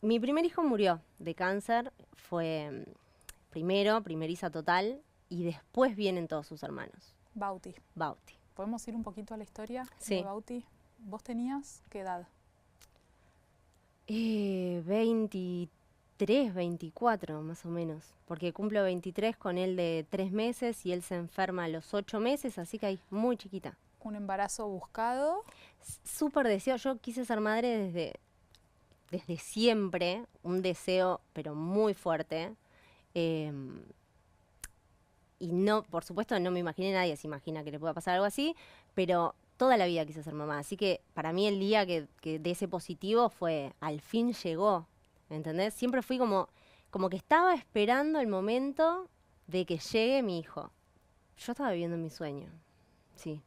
Mi primer hijo murió de cáncer, fue primeriza total, y después vienen todos sus hermanos. Bauti. Bauti. ¿Podemos ir un poquito a la historia de Sí. Bauti? ¿Vos tenías qué edad? 23, 24 más o menos, porque cumplo 23 con él de 3 meses y él se enferma a los 8 meses, así que ahí, muy chiquita. ¿Un embarazo buscado? Súper deseo, yo quise ser madre desde siempre, un deseo pero muy fuerte. em, y no, por supuesto, no me imaginé, nadie se imagina que le pueda pasar algo así, pero toda la vida quise ser mamá. Así que para mí el día que de ese positivo fue, al fin llegó, ¿entendés? Siempre fui como que estaba esperando el momento de que llegue mi hijo. Yo estaba viviendo mi sueño, sí.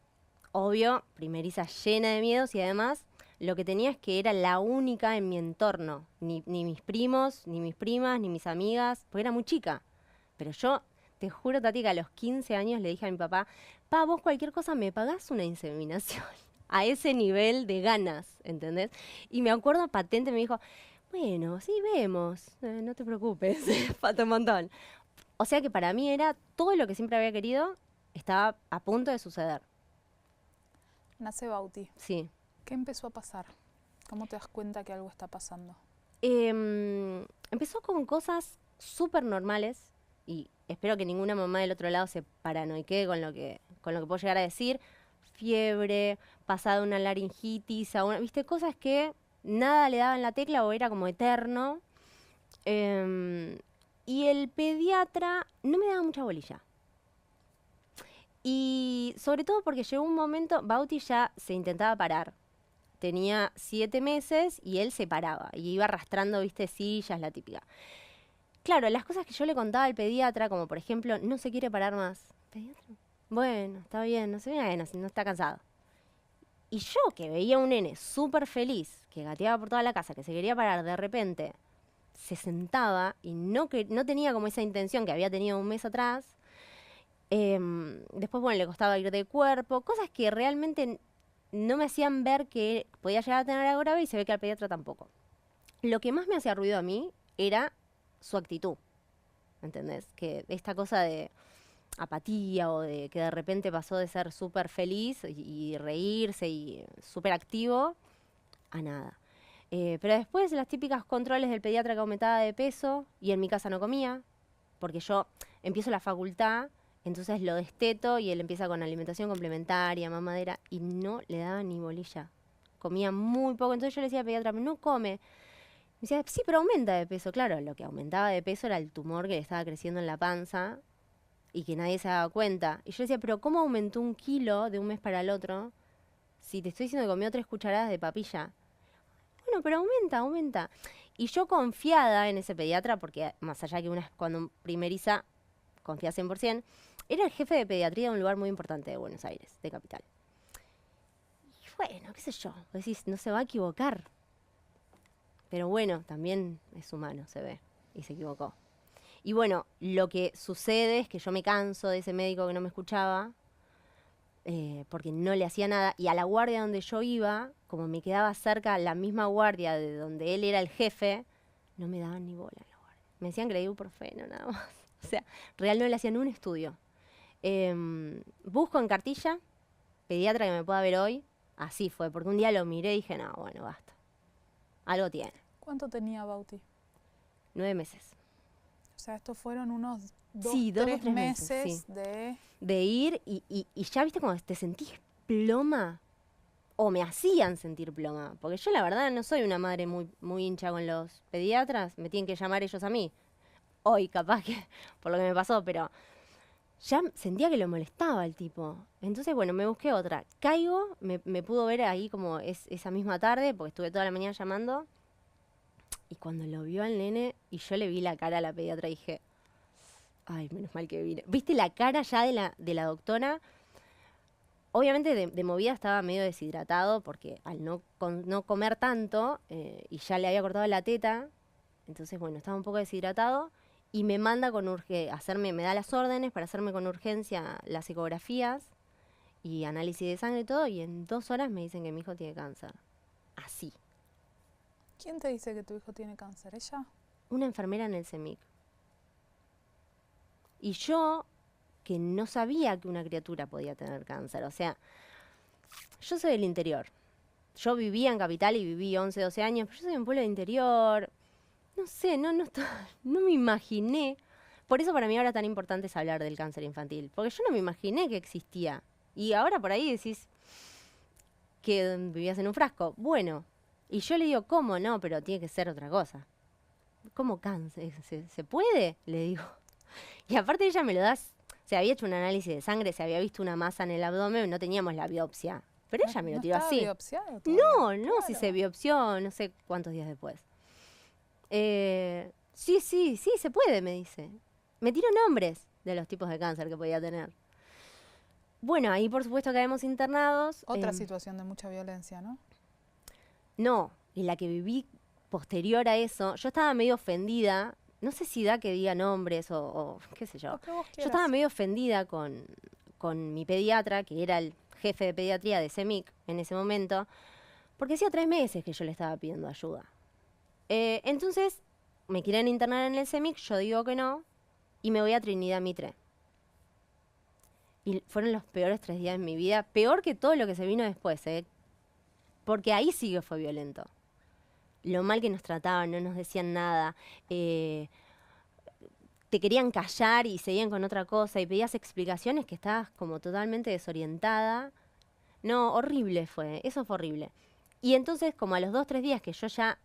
Obvio, primeriza llena de miedos y además lo que tenía es que era la única en mi entorno. Ni mis primos, ni mis primas, ni mis amigas, porque era muy chica. Pero yo, te juro, Tati, que a los 15 años le dije a mi papá, pa, vos cualquier cosa me pagás una inseminación. A ese nivel de ganas, ¿entendés? Y me acuerdo patente, me dijo, bueno, sí, vemos, no te preocupes, falta un montón. O sea que para mí era todo lo que siempre había querido, estaba a punto de suceder. Nace Bauti. Sí. ¿Qué empezó a pasar? ¿Cómo te das cuenta que algo está pasando? Empezó con cosas súper normales y espero que ninguna mamá del otro lado se paranoique con lo que puedo llegar a decir. Fiebre, pasada una laringitis, viste, cosas que nada le daba en la tecla o era como eterno. Em, y el pediatra no me daba mucha bolilla. Y sobre todo porque llegó un momento, Bauti ya se intentaba parar. Tenía 7 meses y él se paraba y iba arrastrando, viste, sillas, la típica. Claro, las cosas que yo le contaba al pediatra, como por ejemplo, no se quiere parar más. ¿Pediatra? Bueno, está bien, no sé, bueno, si no está cansado. Y yo que veía a un nene súper feliz, que gateaba por toda la casa, que se quería parar, de repente se sentaba y no tenía como esa intención que había tenido un mes atrás. Después, bueno, le costaba ir de cuerpo, cosas que realmente no me hacían ver que podía llegar a tener algo grave y se ve que al pediatra tampoco. Lo que más me hacía ruido a mí era su actitud, ¿entendés? Que esta cosa de apatía o de que de repente pasó de ser súper feliz y reírse y súper activo a nada. Pero después las típicas controles del pediatra que aumentaba de peso y en mi casa no comía, porque yo empiezo la facultad, entonces lo desteto y él empieza con alimentación complementaria, mamadera, y no le daba ni bolilla. Comía muy poco, entonces yo le decía al pediatra, no come. Me decía, sí, pero aumenta de peso. Claro, lo que aumentaba de peso era el tumor que le estaba creciendo en la panza y que nadie se daba cuenta. Y yo decía, pero ¿cómo aumentó 1 kilo de un mes para el otro si te estoy diciendo que comió 3 cucharadas de papilla? Bueno, pero aumenta, aumenta. Y yo confiada en ese pediatra, porque más allá que cuando primeriza confía 100%, era el jefe de pediatría de un lugar muy importante de Buenos Aires, de capital. Y bueno, qué sé yo, decís, no se va a equivocar. Pero bueno, también es humano, se ve, y se equivocó. Y bueno, lo que sucede es que yo me canso de ese médico que no me escuchaba, porque no le hacía nada, y a la guardia donde yo iba, como me quedaba cerca la misma guardia de donde él era el jefe, no me daban ni bola en la guardia. Me decían que le di ibuprofeno, nada más. O sea, real no le hacían un estudio. Busco en cartilla, pediatra que me pueda ver hoy, así fue, porque un día lo miré y dije, no, bueno, basta, algo tiene. ¿Cuánto tenía Bauti? 9 meses. O sea, estos fueron unos Sí, 3 2 o 3 meses, sí. meses de... De ir y ya viste cuando te sentís ploma, o me hacían sentir ploma, porque yo la verdad no soy una madre muy hincha con los pediatras, me tienen que llamar ellos a mí. Hoy capaz que por lo que me pasó, pero ya sentía que lo molestaba el tipo. Entonces, bueno, me busqué otra. Caigo, me pudo ver ahí como esa misma tarde, porque estuve toda la mañana llamando, y cuando lo vio al nene y yo le vi la cara a la pediatra, dije, ay, menos mal que vine. ¿Viste la cara ya de la doctora? Obviamente de movida estaba medio deshidratado porque al no comer tanto y ya le había cortado la teta, entonces bueno, estaba un poco deshidratado y me manda me da las órdenes para hacerme con urgencia las ecografías y análisis de sangre y todo, y en 2 horas me dicen que mi hijo tiene cáncer. Así. ¿Quién te dice que tu hijo tiene cáncer? ¿Ella? Una enfermera en el CEMIC. Y yo, que no sabía que una criatura podía tener cáncer, o sea, yo soy del interior. Yo vivía en Capital y viví 11, 12 años, pero yo soy de un pueblo del interior. No sé, no me imaginé. Por eso para mí ahora tan importante es hablar del cáncer infantil, porque yo no me imaginé que existía. Y ahora por ahí decís que vivías en un frasco. Bueno, y yo le digo, ¿cómo no? Pero tiene que ser otra cosa. ¿Cómo cáncer? ¿Se puede? Le digo. Y aparte ella me lo das, se había hecho un análisis de sangre, se había visto una masa en el abdomen, no teníamos la biopsia. Pero ella me lo tiró ¿No estaba así. biopsiado todavía? No, si se biopsió no sé cuántos días después. Sí, se puede, me dice. Me tiró nombres de los tipos de cáncer que podía tener. Bueno, ahí por supuesto caemos internados. Otra situación de mucha violencia, ¿no? No, y la que viví posterior a eso, yo estaba medio ofendida. No sé si da que diga nombres o qué sé yo. Lo que vos Yo quieras. estaba medio ofendida con mi pediatra, que era el jefe de pediatría de CEMIC en ese momento, porque hacía 3 meses que yo le estaba pidiendo ayuda. Entonces, me quieren internar en el CEMIC, yo digo que no, y me voy a Trinidad Mitre. Y fueron los peores 3 días de mi vida, peor que todo lo que se vino después, porque ahí sí que fue violento. Lo mal que nos trataban, no nos decían nada, te querían callar y seguían con otra cosa, y pedías explicaciones que estabas como totalmente desorientada. No, horrible fue, eso fue horrible. Y entonces, como a los 2, 3 días que yo ya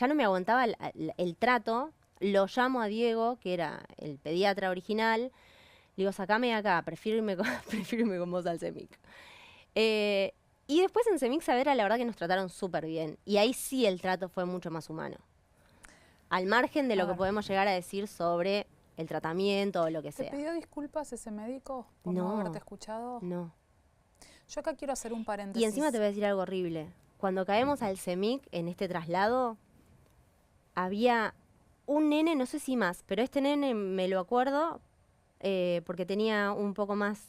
no me aguantaba el trato, lo llamo a Diego, que era el pediatra original, le digo, sacame de acá, prefiero irme con vos al CEMIC. Y después en CEMIC Saavedra la verdad que nos trataron súper bien. Y ahí sí el trato fue mucho más humano. Al margen de lo que podemos llegar a decir sobre el tratamiento o lo que sea. ¿Te pidió disculpas ese médico por no haberte escuchado? No. Yo acá quiero hacer un paréntesis. Y encima te voy a decir algo horrible. Cuando caemos al CEMIC en este traslado, había un nene, no sé si más, pero este nene me lo acuerdo porque tenía un poco más,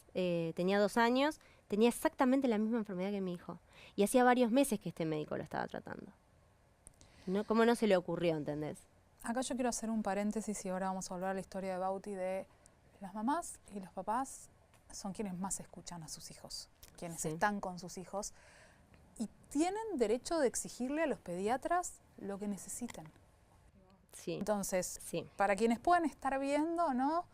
tenía 2 años, tenía exactamente la misma enfermedad que mi hijo. Y hacía varios meses que este médico lo estaba tratando. ¿Cómo no se le ocurrió, entendés? Acá yo quiero hacer un paréntesis y ahora vamos a hablar de la historia de Bauti, de las mamás y los papás son quienes más escuchan a sus hijos, quienes están con sus hijos y tienen derecho de exigirle a los pediatras lo que necesiten. Sí. Entonces, para quienes puedan estar viendo, no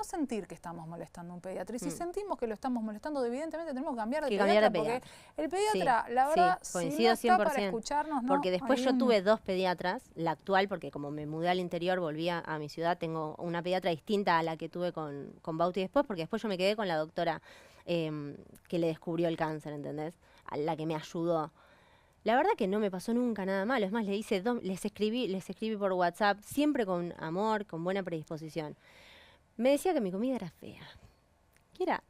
sentir que estamos molestando a un pediatra. Y si sentimos que lo estamos molestando, evidentemente tenemos que cambiar de pediatra, porque el pediatra, la verdad, si no está para escucharnos, no. Porque después yo tuve 2 pediatras, la actual, porque como me mudé al interior, volví a mi ciudad, tengo una pediatra distinta a la que tuve con Bauti después, porque después yo me quedé con la doctora que le descubrió el cáncer, ¿entendés? A la que me ayudó. La verdad que no me pasó nunca nada malo, es más, les escribí por WhatsApp, siempre con amor, con buena predisposición. Me decía que mi comida era fea, que era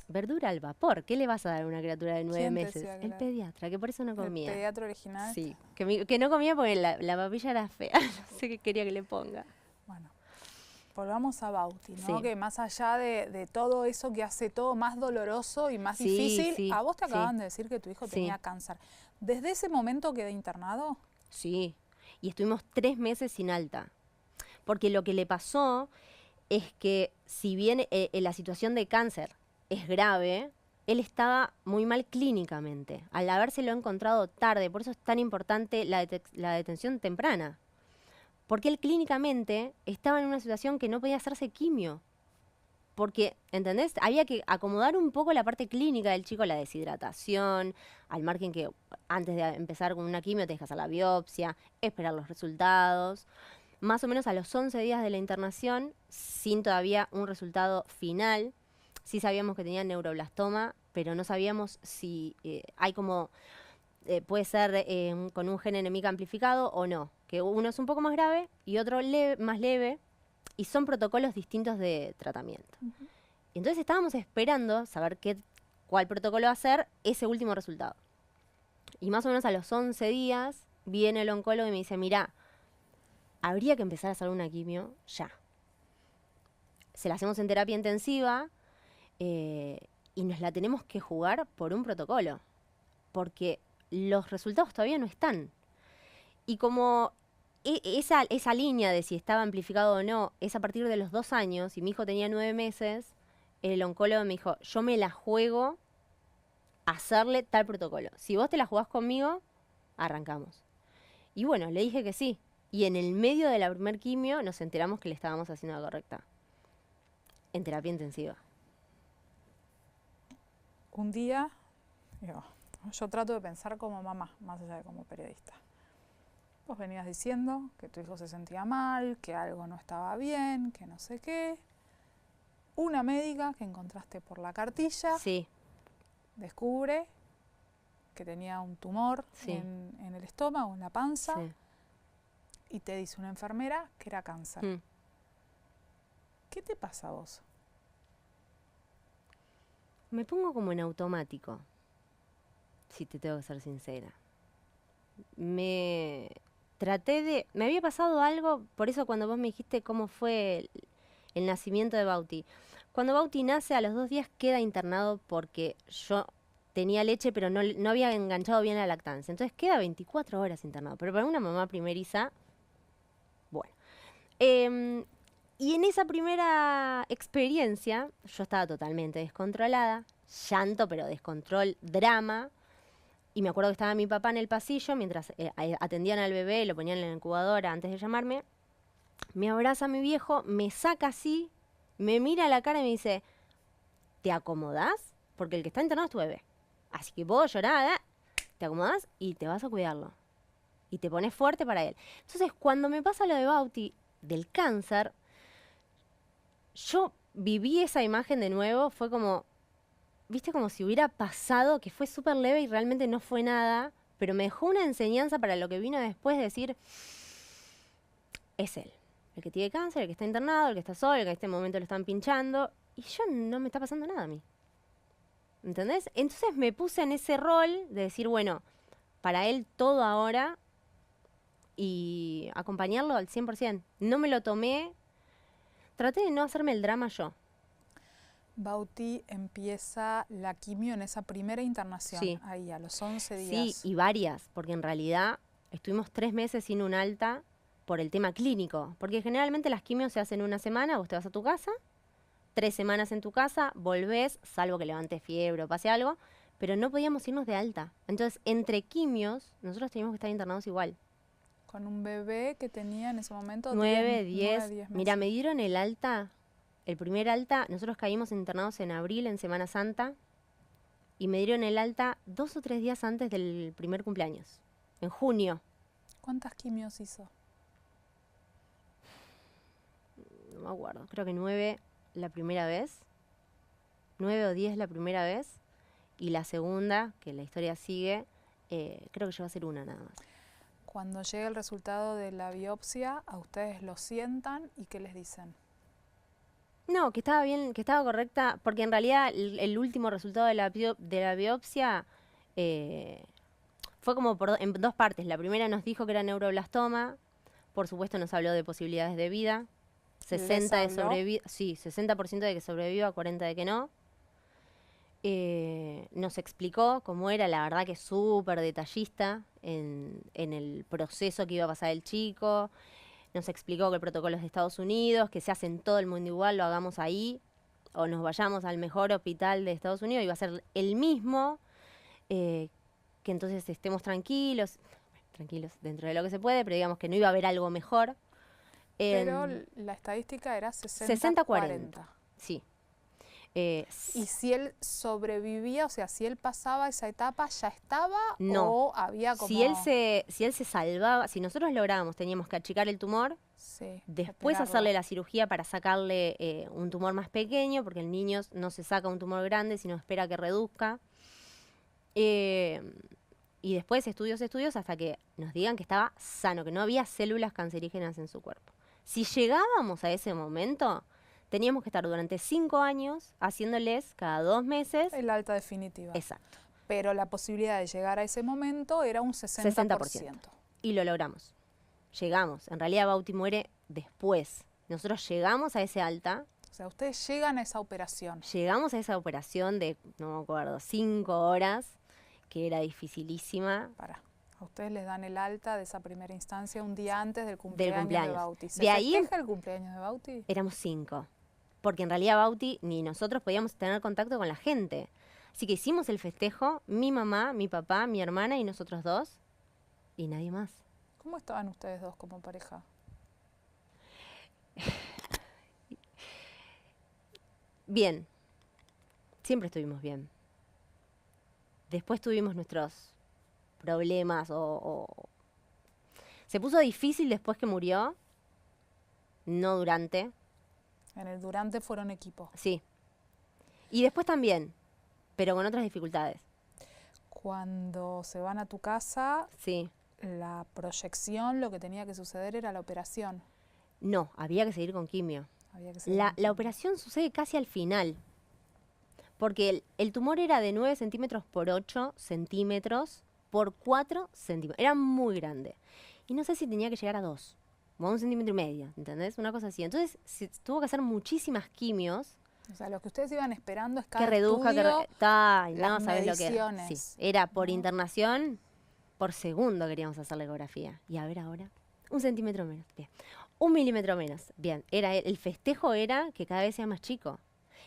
verdura al vapor. ¿Qué le vas a dar a una criatura de 9 meses? El pediatra, que por eso no comía. ¿El pediatra original? Sí, que no comía porque la papilla era fea, no sé qué quería que le ponga. Bueno, volvamos a Bauti, ¿no? Que más allá de todo eso que hace todo más doloroso y más difícil, a vos te acaban de decir que tu hijo tenía cáncer. ¿Desde ese momento quedó internado? Sí, y estuvimos 3 meses sin alta, porque lo que le pasó es que si bien la situación de cáncer es grave, él estaba muy mal clínicamente, al habérselo encontrado tarde, por eso es tan importante la detención temprana, porque él clínicamente estaba en una situación que no podía hacerse quimio, porque, ¿entendés? Había que acomodar un poco la parte clínica del chico, la deshidratación, al margen que antes de empezar con una quimio tenés que hacer la biopsia, esperar los resultados. Más o menos a los 11 días de la internación, sin todavía un resultado final. Sí sabíamos que tenía neuroblastoma, pero no sabíamos si hay como, puede ser con un gen enemigo amplificado o no. Que uno es un poco más grave y otro más leve, y son protocolos distintos de tratamiento. Y entonces estábamos esperando saber cuál protocolo hacer ese último resultado. Y más o menos a los 11 días viene el oncólogo y me dice, mirá, habría que empezar a hacer una quimio ya. Se la hacemos en terapia intensiva y nos la tenemos que jugar por un protocolo, porque los resultados todavía no están. Y como esa línea de si estaba amplificado o no es a partir de los 2 años, y mi hijo tenía 9 meses, el oncólogo me dijo, yo me la juego a hacerle tal protocolo. Si vos te la jugás conmigo, arrancamos. Y bueno, le dije que sí. Y en el medio de la primer quimio nos enteramos que le estábamos haciendo la correcta. En terapia intensiva. Un día, digo, yo trato de pensar como mamá, más allá de como periodista. Vos venías diciendo que tu hijo se sentía mal, que algo no estaba bien, que no sé qué. Una médica que encontraste por la cartilla Sí, descubre que tenía un tumor Sí. en el estómago, en la panza, sí. y te dice una enfermera que era cáncer. Mm. ¿Qué te pasa a vos? Me pongo como en automático, si te tengo que ser sincera. Me había pasado algo, por eso cuando vos me dijiste cómo fue el nacimiento de Bauti. Cuando Bauti nace, a los 2 días queda internado porque yo tenía leche, pero no había enganchado bien la lactancia. Entonces queda 24 horas internado. Pero para una mamá primeriza, bueno. Y en esa primera experiencia, yo estaba totalmente descontrolada, llanto, pero descontrol, drama. Y me acuerdo que estaba mi papá en el pasillo mientras atendían al bebé, lo ponían en la incubadora antes de llamarme. Me abraza mi viejo, me saca así, me mira a la cara y me dice, ¿te acomodás? Porque el que está internado es tu bebé. Así que vos llorás, te acomodás y te vas a cuidarlo. Y te pones fuerte para él. Entonces, cuando me pasa lo de Bauti, del cáncer, yo viví esa imagen de nuevo, fue como, viste, como si hubiera pasado, que fue súper leve y realmente no fue nada, pero me dejó una enseñanza para lo que vino después de decir, es él. El que tiene cáncer, el que está internado, el que está solo, el que en este momento lo están pinchando, y yo no me está pasando nada a mí. ¿Entendés? Entonces me puse en ese rol de decir, bueno, para él todo ahora y acompañarlo al 100%. No me lo tomé, traté de no hacerme el drama yo. Bauti empieza la quimio en esa primera internación, Sí. ahí a los 11 Sí, días. y varias, porque en realidad estuvimos 3 meses sin un alta por el tema clínico. Porque generalmente las quimios se hacen una semana, vos te vas a tu casa, 3 semanas en tu casa, volvés, salvo que levantes fiebre o pase algo, pero no podíamos irnos de alta. Entonces, entre quimios, nosotros teníamos que estar internados igual. Con un bebé que tenía en ese momento 9, 10 10. meses. Mira, me dieron el alta, el primer alta, nosotros caímos internados en abril, en Semana Santa, y me dieron el alta 2 o 3 días antes del primer cumpleaños, en junio. ¿Cuántas quimios hizo? No me acuerdo, creo que 9 la primera vez, 9 o 10 la primera vez, y la segunda, que la historia sigue, creo que yo va a ser una nada más. Cuando llega el resultado de la biopsia, a ustedes lo sientan y ¿qué les dicen? No, que estaba bien, que estaba correcta, porque en realidad el último resultado de la biopsia fue como en 2 partes. La primera nos dijo que era neuroblastoma, por supuesto nos habló de posibilidades de vida, 60 de sobrevida, sí, 60% de que sobreviva, 40 de que no. Nos explicó cómo era, la verdad que súper detallista en el proceso que iba a pasar el chico. Nos explicó que el protocolo es de Estados Unidos, que se hace en todo el mundo igual, lo hagamos ahí, o nos vayamos al mejor hospital de Estados Unidos y va a ser el mismo, que entonces estemos tranquilos dentro de lo que se puede, pero digamos que no iba a haber algo mejor. Pero la estadística era 60-40. Sí. Y si él sobrevivía, o sea, si él pasaba esa etapa, ¿ya estaba? No. ¿O había como...? Si él se salvaba, si nosotros lográbamos, teníamos que achicar el tumor, Sí, después operarlo. hacerle la cirugía para sacarle un tumor más pequeño, porque el niño no se saca un tumor grande, sino espera que reduzca. Y después estudios hasta que nos digan que estaba sano, que no había células cancerígenas en su cuerpo. Si llegábamos a ese momento, teníamos que estar durante 5 años haciéndoles cada 2 meses. El alta definitiva. Exacto. Pero la posibilidad de llegar a ese momento era un 60%. Y lo logramos. Llegamos. En realidad Bauti muere después. Nosotros llegamos a ese alta. O sea, ustedes llegan a esa operación. Llegamos a esa operación de, no me acuerdo, 5 horas, que era dificilísima. A ustedes les dan el alta de esa primera instancia un día antes del cumpleaños de Bauti. ¿Se De ahí festeja el cumpleaños de Bauti? éramos 5. Porque en realidad Bauti ni nosotros podíamos tener contacto con la gente. Así que hicimos el festejo, mi mamá, mi papá, mi hermana y nosotros 2. Y nadie más. ¿Cómo estaban ustedes dos como pareja? Bien. Siempre estuvimos bien. Después tuvimos nuestros problemas se puso difícil después que murió, no durante. En el durante fueron equipo. Sí. Y después también, pero con otras dificultades. Cuando se van a tu casa, Sí. la proyección, lo que tenía que suceder era la operación. No, había que seguir con quimio. Había que seguir La con quimio. operación sucede casi al final. Porque el tumor era de 9 centímetros por 8 centímetros por 4 centímetros. Era muy grande. Y no sé si tenía que llegar a 2. O a 1,5 centímetros, ¿entendés? Una cosa así. Entonces tuvo que hacer muchísimas quimios. O sea, lo que ustedes iban esperando es Que cada reduzca, estudio, no las sabés lo que era. mediciones, Sí, era por ¿no? internación, por segundo queríamos hacer la ecografía. Y a ver ahora, 1 centímetro menos, bien. 1 milímetro menos, bien. El festejo era que cada vez sea más chico.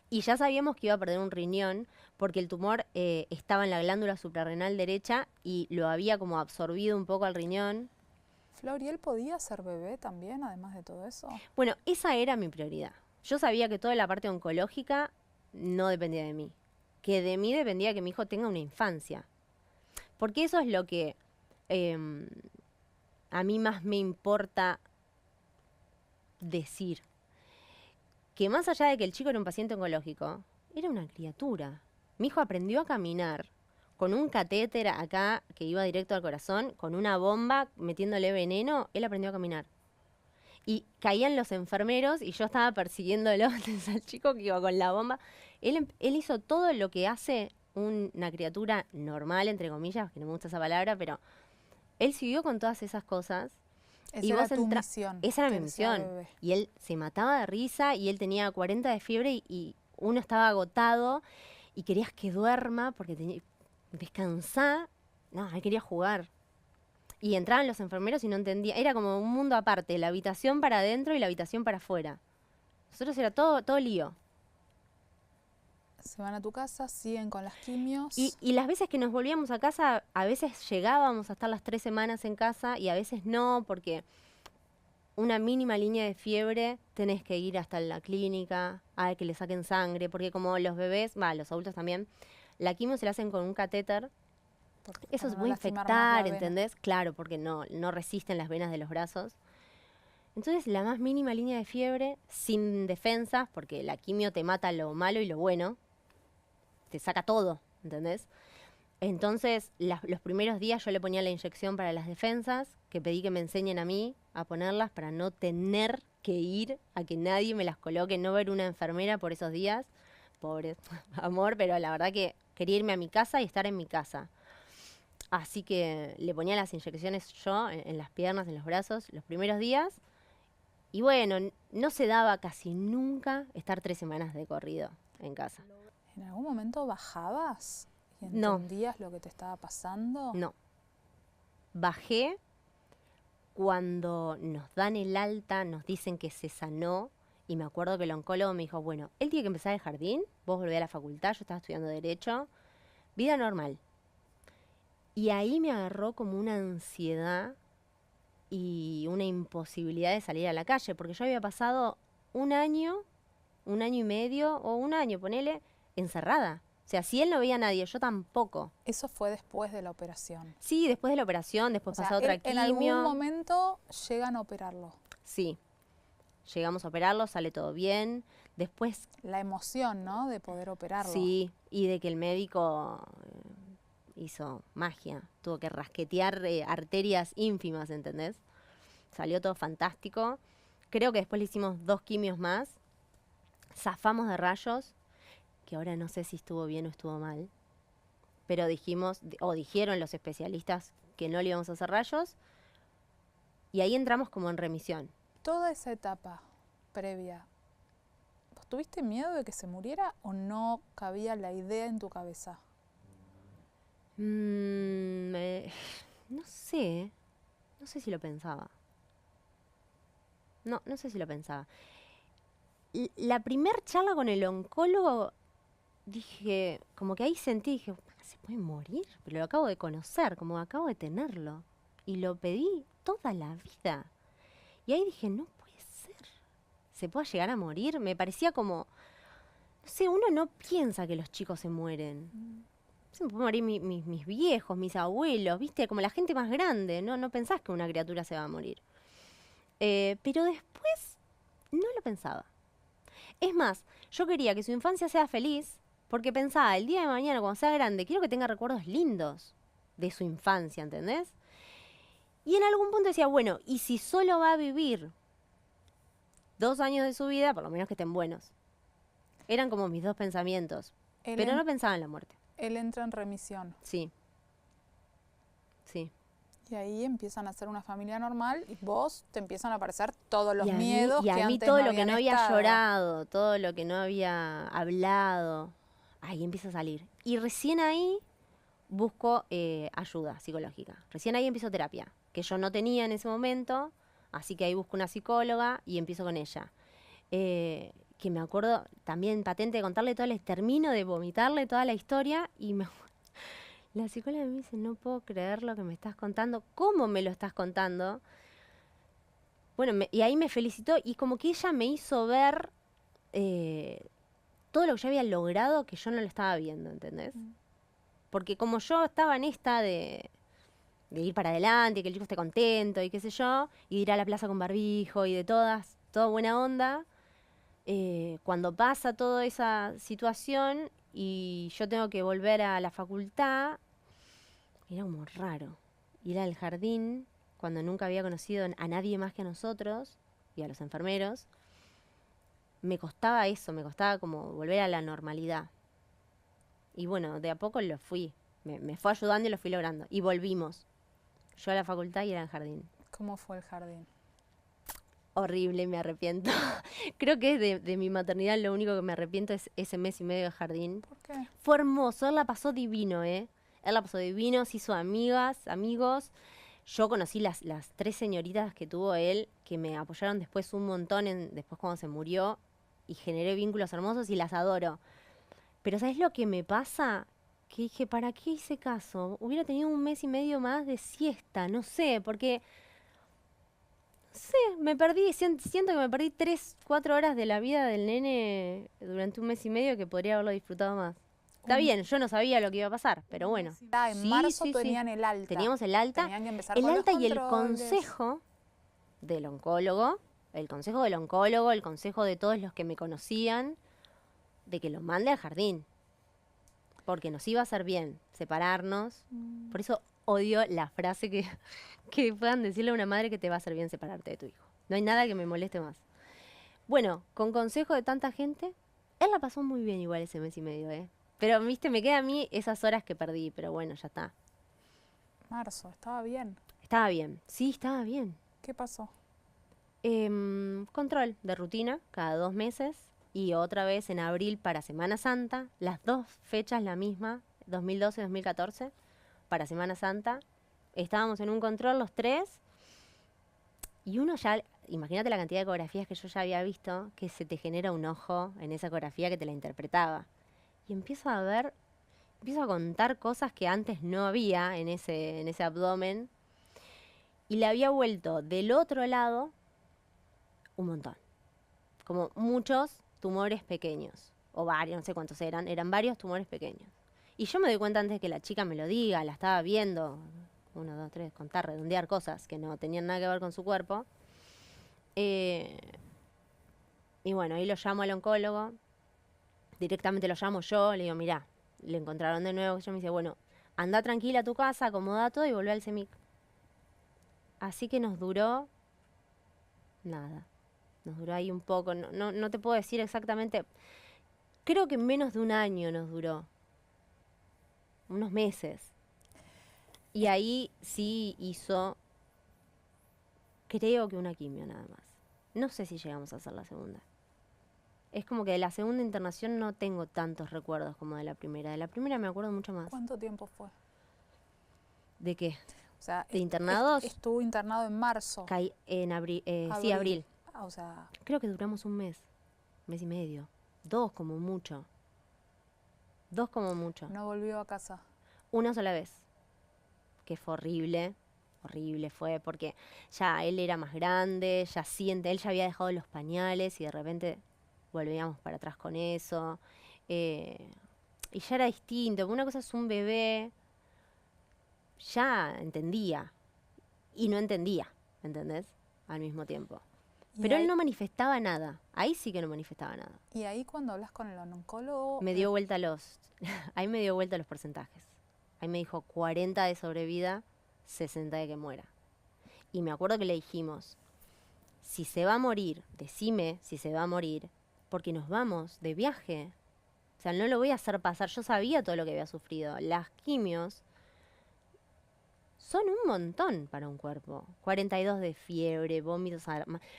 Y ya sabíamos que iba a perder un riñón porque el tumor estaba en la glándula suprarrenal derecha y lo había como absorbido un poco al riñón. Flor, ¿y él podía ser bebé también, además de todo eso? Bueno, esa era mi prioridad. Yo sabía que toda la parte oncológica no dependía de mí. Que de mí dependía que mi hijo tenga una infancia. Porque eso es lo que a mí más me importa decir. Que más allá de que el chico era un paciente oncológico, era una criatura. Mi hijo aprendió a caminar con un catéter acá que iba directo al corazón, con una bomba metiéndole veneno, él aprendió a caminar. Y caían los enfermeros y yo estaba persiguiéndolo al chico que iba con la bomba. Él hizo todo lo que hace una criatura normal, entre comillas, que no me gusta esa palabra, pero él siguió con todas esas cosas. Esa Y era vos tu misión. Esa era mi que él sea misión. bebé. Y él se mataba de risa y él tenía 40 de fiebre y uno estaba agotado y querías que duerma porque tenía descansar. No, él quería jugar. Y entraban los enfermeros y no entendía. Era como un mundo aparte, la habitación para adentro y la habitación para afuera. Nosotros era todo lío. Se van a tu casa, siguen con las quimios. Y las veces que nos volvíamos a casa, a veces llegábamos a estar las 3 semanas en casa y a veces no, porque una mínima línea de fiebre tenés que ir hasta la clínica a que le saquen sangre, porque como los bebés, los adultos también, la quimio se la hacen con un catéter. Eso se puede infectar, ¿entendés? Claro, porque no resisten las venas de los brazos. Entonces, la más mínima línea de fiebre, sin defensas, porque la quimio te mata lo malo y lo bueno, te saca todo, ¿entendés? Entonces, los primeros días yo le ponía la inyección para las defensas, que pedí que me enseñen a mí a ponerlas para no tener que ir a que nadie me las coloque, no ver una enfermera por esos días. Pobre amor, pero la verdad que quería irme a mi casa y estar en mi casa. Así que le ponía las inyecciones yo en las piernas, en los brazos, los primeros días. Y bueno, no se daba casi nunca estar 3 semanas de corrido en casa. ¿En algún momento bajabas y No. entendías lo que te estaba pasando? No. Bajé cuando nos dan el alta, nos dicen que se sanó. Y me acuerdo que el oncólogo me dijo, bueno, él tiene que empezar el jardín, vos volvés a la facultad, yo estaba estudiando Derecho, vida normal. Y ahí me agarró como una ansiedad y una imposibilidad de salir a la calle, porque yo había pasado un año y medio, o un año, ponele, encerrada. O sea, si él no veía a nadie, yo tampoco. Eso fue después de la operación. Sí, después de la operación, después pasó otra quimio. En algún momento llegan a operarlo. Sí, llegamos a operarlo, sale todo bien. Después... La emoción, ¿no? De poder operarlo. Sí, y de que el médico hizo magia. Tuvo que rasquetear arterias ínfimas, ¿entendés? Salió todo fantástico. Creo que después le hicimos 2 quimios más. Zafamos de rayos, que ahora no sé si estuvo bien o estuvo mal. Pero dijeron los especialistas que no le íbamos a hacer rayos. Y ahí entramos como en remisión. Toda esa etapa previa, ¿vos tuviste miedo de que se muriera o no cabía la idea en tu cabeza? No No sé. No sé si lo pensaba. No sé si lo pensaba. La primer charla con el oncólogo, dije, como que ahí sentí, dije, ¿se puede morir? Pero lo acabo de conocer, como acabo de tenerlo. Y lo pedí toda la vida. Y ahí dije, no puede ser. ¿Se puede llegar a morir? Me parecía como, no sé, uno no piensa que los chicos se mueren. Se me pueden morir mis viejos, mis abuelos, ¿viste? Como la gente más grande, ¿no? No pensás que una criatura se va a morir. Pero después no lo pensaba. Es más, yo quería que su infancia sea feliz porque pensaba, el día de mañana, cuando sea grande, quiero que tenga recuerdos lindos de su infancia, ¿entendés? Y en algún punto decía, bueno, ¿y si solo va a vivir 2 años de su vida, por lo menos que estén buenos? Eran como mis dos pensamientos. Él, Pero no pensaba en la muerte. él entra en remisión. Sí. Sí. Y ahí empiezan a ser una familia normal y vos te empiezan a aparecer todos los Y a mí- miedos y a que mí antes todo no lo que habían no había estado. llorado, todo lo que no había hablado, ahí empieza a salir. Y recién ahí busco ayuda psicológica. Recién ahí empiezo terapia, que yo no tenía en ese momento, así que ahí busco una psicóloga y empiezo con ella. Que me acuerdo también patente de contarle todo, les termino de vomitarle toda la historia y la psicóloga me dice, no puedo creer lo que me estás contando, ¿cómo me lo estás contando? Bueno, y ahí me felicitó y como que ella me hizo ver todo lo que yo había logrado que yo no lo estaba viendo, ¿entendés? Porque como yo estaba en esta de ir para adelante, y que el chico esté contento y qué sé yo, y de ir a la plaza con barbijo y de toda buena onda, cuando pasa toda esa situación y yo tengo que volver a la facultad, era como raro. Ir al jardín cuando nunca había conocido a nadie más que a nosotros y a los enfermeros. Me costaba eso, me costaba como volver a la normalidad. Y bueno, de a poco lo fui. Me fue ayudando y lo fui logrando. Y volvimos. Yo a la facultad y era al jardín. ¿Cómo fue el jardín? Horrible, me arrepiento. Creo que de mi maternidad lo único que me arrepiento es ese mes y medio de jardín. ¿Por qué? Fue hermoso, él la pasó divino, ¿eh? Él la pasó divino, se hizo amigas, amigos. Yo conocí las 3 señoritas que tuvo él, que me apoyaron después un montón, después cuando se murió, y generé vínculos hermosos y las adoro. Pero ¿sabes lo que me pasa? Que dije, ¿para qué hice caso? Hubiera tenido un mes y medio más de siesta, no sé, porque, no sé, me perdí, siento que me perdí 3, 4 horas de la vida del nene durante un mes y medio que podría haberlo disfrutado más. Está bien, yo no sabía lo que iba a pasar, pero bueno. En Sí, marzo sí, sí. tenían el alta. Teníamos el alta, Tenían que empezar el con alta los y el controles. consejo del oncólogo, el consejo del oncólogo, el consejo de todos los que me conocían, de que lo mande al jardín. Porque nos iba a hacer bien separarnos. Por eso odio la frase que puedan decirle a una madre que te va a hacer bien separarte de tu hijo. No hay nada que me moleste más. Bueno, con consejo de tanta gente, él la pasó muy bien igual ese mes y medio, ¿eh? Pero, viste, me queda a mí esas horas que perdí, pero bueno, ya está. Marzo, estaba bien. Estaba bien, sí, estaba bien. ¿Qué pasó? Control de rutina cada 2 meses y otra vez en abril para Semana Santa, las dos fechas la misma, 2012-2014, para Semana Santa. Estábamos en un control los tres y uno ya, imagínate la cantidad de ecografías que yo ya había visto, que se te genera un ojo en esa ecografía que te la interpretaba. Y empiezo a contar cosas que antes no había en ese abdomen y le había vuelto del otro lado un montón. Como muchos tumores pequeños, o varios, no sé cuántos eran varios tumores pequeños. Y yo me doy cuenta antes de que la chica me lo diga, la estaba viendo, 1, 2, 3, contar, redondear cosas que no tenían nada que ver con su cuerpo. Y bueno, ahí lo llamo al oncólogo, directamente lo llamo yo, le digo, mirá, le encontraron de nuevo, yo me dice, bueno, anda tranquila a tu casa, acomoda todo y volvé al CEMIC. Así que nos duró nada. Nos duró ahí un poco, no te puedo decir exactamente, creo que menos de un año nos duró, unos meses. Y ahí sí hizo, creo que una quimio nada más. No sé si llegamos a hacer la segunda. Es como que de la segunda internación no tengo tantos recuerdos como de la primera. De la primera me acuerdo mucho más. ¿Cuánto tiempo fue? ¿De qué? O sea, ¿De internados? estuvo internado en marzo. En abril, sí, abril. O sea, creo que duramos un mes y medio. 2 como mucho. 2 como mucho. no volvió a casa. Una sola vez. Que fue horrible. Horrible fue porque ya él era más grande, ya siente, él ya había dejado los pañales y de repente volvíamos para atrás con eso. Y ya era distinto. Una cosa es un bebé. Ya entendía. Y no entendía, ¿entendés? Al mismo tiempo. Pero él no manifestaba nada. Ahí sí que no manifestaba nada. Y ahí cuando hablas con el oncólogo... Me dio vuelta ahí me dio vuelta los porcentajes. Ahí me dijo 40 de sobrevida, 60 de que muera. Y me acuerdo que le dijimos, si se va a morir, decime si se va a morir, porque nos vamos de viaje. O sea, no lo voy a hacer pasar. Yo sabía todo lo que había sufrido. Las quimios son un montón para un cuerpo. 42 de fiebre, vómitos.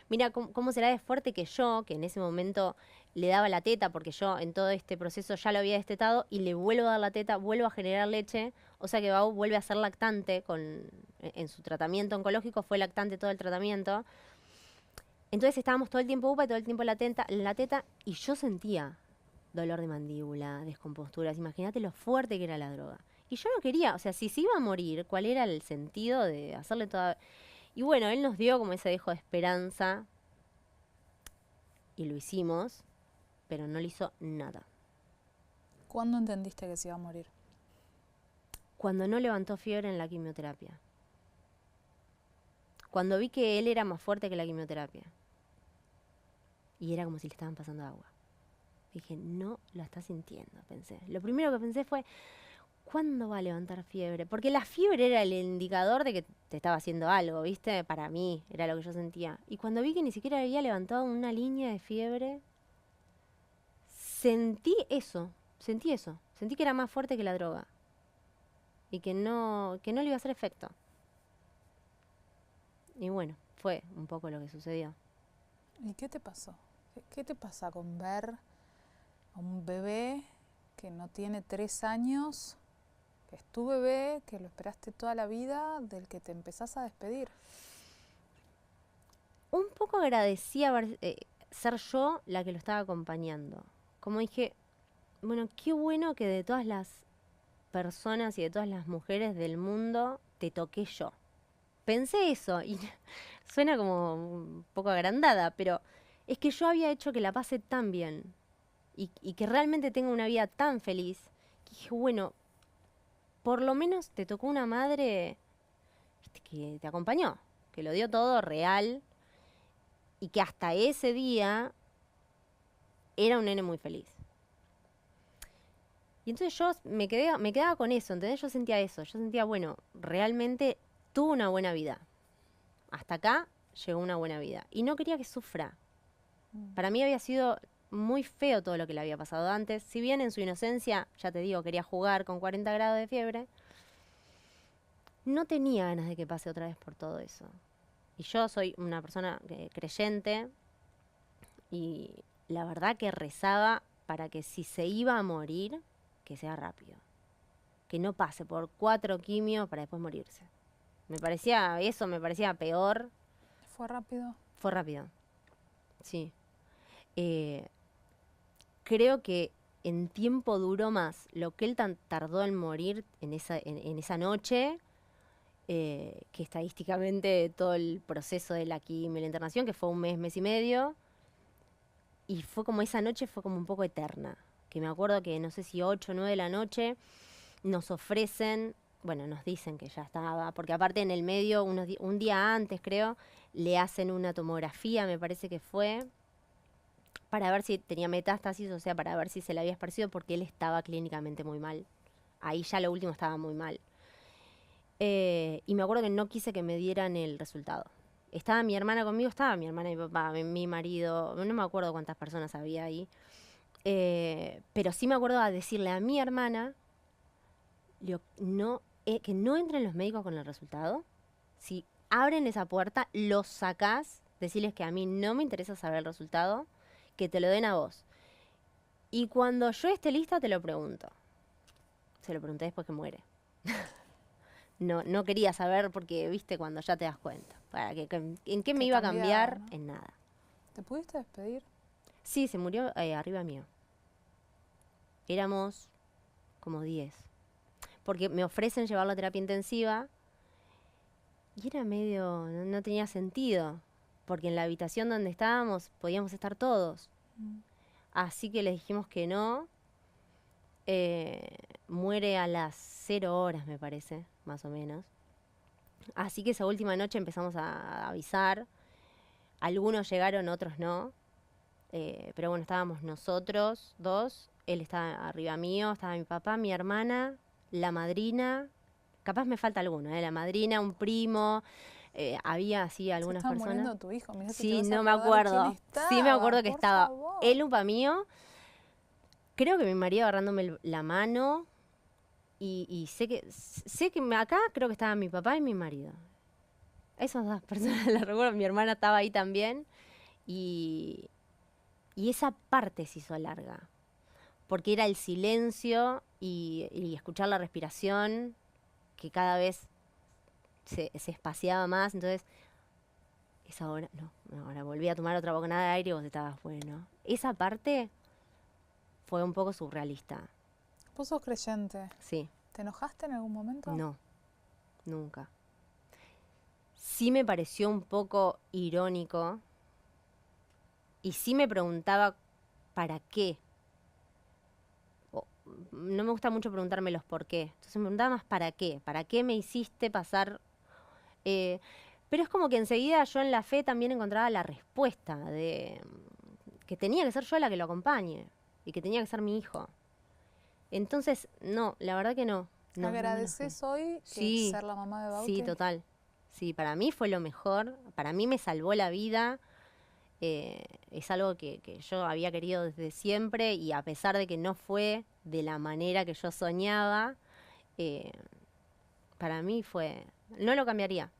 Mira cómo será de fuerte que yo, que en ese momento le daba la teta, porque yo en todo este proceso ya lo había destetado, y le vuelvo a dar la teta, vuelvo a generar leche. O sea que Bau vuelve a ser lactante en su tratamiento oncológico, fue lactante todo el tratamiento. Entonces estábamos todo el tiempo UPA y todo el tiempo la teta, y yo sentía dolor de mandíbula, descomposturas. Imagínate lo fuerte que era la droga. Y yo no quería, o sea, si se iba a morir, ¿cuál era el sentido de hacerle toda...? Y bueno, él nos dio como ese dejo de esperanza y lo hicimos, pero no le hizo nada. ¿Cuándo entendiste que se iba a morir? Cuando no levantó fiebre en la quimioterapia. Cuando vi que él era más fuerte que la quimioterapia. Y era como si le estaban pasando agua. Dije, no lo está sintiendo, pensé. Lo primero que pensé fue... ¿Cuándo va a levantar fiebre? Porque la fiebre era el indicador de que te estaba haciendo algo, ¿viste? Para mí, era lo que yo sentía. Y cuando vi que ni siquiera había levantado una línea de fiebre, sentí eso. Sentí que era más fuerte que la droga. Y que no le iba a hacer efecto. Y bueno, fue un poco lo que sucedió. ¿Y qué te pasó? ¿Qué te pasa con ver a un bebé que no tiene 3 años... es tu bebé, que lo esperaste toda la vida, del que te empezás a despedir? Un poco agradecía ser yo la que lo estaba acompañando. Como dije, bueno, qué bueno que de todas las personas y de todas las mujeres del mundo te toqué yo. Pensé eso y suena como un poco agrandada, pero es que yo había hecho que la pase tan bien y que realmente tenga una vida tan feliz, que dije, bueno, por lo menos te tocó una madre que te acompañó, que lo dio todo real y que hasta ese día era un nene muy feliz. Y entonces yo me quedaba con eso, ¿entendés? Yo sentía eso, yo sentía, bueno, realmente tuvo una buena vida. Hasta acá llegó una buena vida. Y no quería que sufra. Para mí había sido muy feo todo lo que le había pasado antes. Si bien en su inocencia, ya te digo, quería jugar con 40 grados de fiebre, no tenía ganas de que pase otra vez por todo eso. Y yo soy una persona creyente y la verdad que rezaba para que si se iba a morir, que sea rápido. Que no pase por 4 quimios para después morirse. Me parecía peor. ¿Fue rápido? Fue rápido, sí. Creo que en tiempo duró más lo que él tardó en morir en esa noche, que estadísticamente todo el proceso de la quimio y la internación, que fue un mes y medio, y fue como esa noche fue como un poco eterna, que me acuerdo que no sé si 8 o 9 de la noche nos ofrecen, bueno, nos dicen que ya estaba, porque aparte en el medio, un día antes creo, le hacen una tomografía, me parece que fue, para ver si tenía metástasis, o sea, para ver si se le había esparcido, porque él estaba clínicamente muy mal. Ahí ya lo último estaba muy mal. Y me acuerdo que no quise que me dieran el resultado. Estaba mi hermana conmigo, estaba mi hermana y mi papá, mi marido, no me acuerdo cuántas personas había ahí. Pero sí me acuerdo a decirle a mi hermana que no entren los médicos con el resultado. Si abren esa puerta, los sacás, decirles que a mí no me interesa saber el resultado, que te lo den a vos. Y cuando yo esté lista te lo pregunto. Se lo pregunté después que muere. no quería saber porque, viste, cuando ya te das cuenta. ¿En qué me Que iba a cambiaba, cambiar? ¿no? En nada. ¿Te pudiste despedir? Sí, se murió arriba mío. Éramos como 10. Porque me ofrecen llevarlo a terapia intensiva y era medio, no tenía sentido. Porque en la habitación donde estábamos podíamos estar todos. Mm. Así que le dijimos que no. Muere a las 0 horas, me parece, más o menos. Así que esa última noche empezamos a avisar. Algunos llegaron, otros no. Pero bueno, estábamos nosotros dos. Él estaba arriba mío, estaba mi papá, mi hermana, la madrina. Capaz me falta alguno, la madrina, un primo. Había así Se algunas estaba personas. muriendo tu hijo. Mirá si te Sí, vas a no me acordar quién acuerdo. Sí me estaba, acuerdo que por estaba favor. él, un pa' mío. Creo que mi marido agarrándome la mano. Y sé que acá creo que estaba mi papá y mi marido. Esas dos personas las recuerdo. Mi hermana estaba ahí también. Y, y esa parte se hizo larga. Porque era el silencio y escuchar la respiración que cada vez se espaciaba más. Entonces, esa hora, no, ahora volví a tomar otra bocanada de aire y vos estabas bueno. Esa parte fue un poco surrealista. Vos sos creyente. Sí, ¿Te enojaste en algún momento? no, nunca. Sí me pareció un poco irónico y sí me preguntaba para qué. No me gusta mucho preguntarme los por qué. Entonces me preguntaba más para qué me hiciste pasar. Eh, pero es como que enseguida yo en la fe también encontraba la respuesta de que tenía que ser yo la que lo acompañe y que tenía que ser mi hijo. Entonces, no, la verdad que no. No me enojé. ¿Agradeces hoy Sí, ser la mamá de Bauti? sí, total. Sí, para mí fue lo mejor. Para mí me salvó la vida. Es algo que yo había querido desde siempre y a pesar de que no fue de la manera que yo soñaba, eh, para mí fue... No lo cambiaría.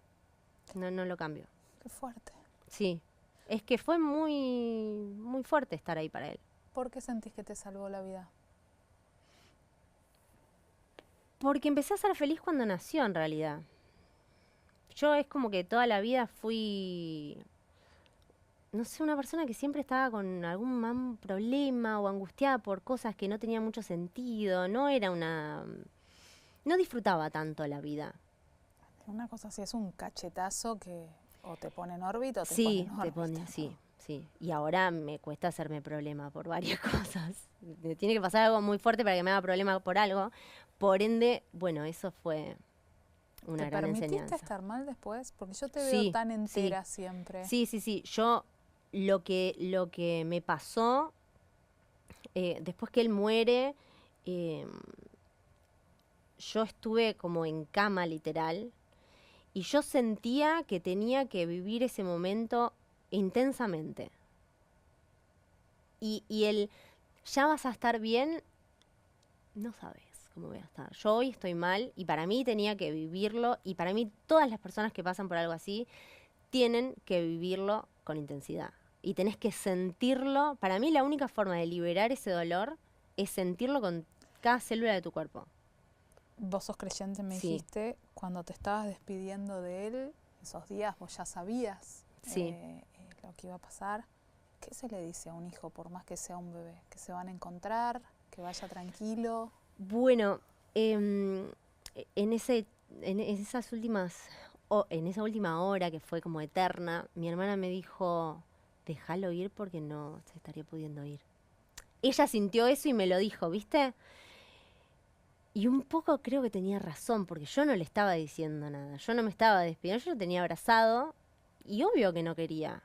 No lo cambio. Qué fuerte. Sí. Es que fue muy, muy fuerte estar ahí para él. ¿Por qué sentís que te salvó la vida? Porque empecé a ser feliz cuando nació, en realidad. Yo es como que toda la vida fui, no sé, una persona que siempre estaba con algún problema o angustiada por cosas que no tenían mucho sentido. No disfrutaba tanto la vida. Una cosa así es un cachetazo que o te pone en órbita o te pone Sí, en órbita. te pone, sí, sí. Y ahora me cuesta hacerme problema por varias cosas. Me tiene que pasar algo muy fuerte para que me haga problema por algo. Por ende, bueno, eso fue una ¿Te gran permitiste enseñanza. estar mal después? Porque yo te Sí, veo tan entera sí. siempre. Sí. Yo, lo que me pasó, después que él muere, eh, yo estuve como en cama literal y yo sentía que tenía que vivir ese momento intensamente. Y el ya vas a estar bien, no sabes cómo voy a estar. Yo hoy estoy mal y para mí tenía que vivirlo y para mí todas las personas que pasan por algo así tienen que vivirlo con intensidad. Y tenés que sentirlo. Para mí la única forma de liberar ese dolor es sentirlo con cada célula de tu cuerpo. Vos sos creyente, me Sí. dijiste, cuando te estabas despidiendo de él, esos días vos ya sabías Sí. lo que iba a pasar. ¿Qué se le dice a un hijo, por más que sea un bebé? ¿Que se van a encontrar? ¿Que vaya tranquilo? Bueno, en esas últimas, en esa última hora que fue como eterna, mi hermana me dijo, déjalo ir porque no se estaría pudiendo ir. Ella sintió eso y me lo dijo, ¿viste? Y un poco creo que tenía razón, porque yo no le estaba diciendo nada. Yo no me estaba despidiendo, yo lo tenía abrazado y obvio que no quería.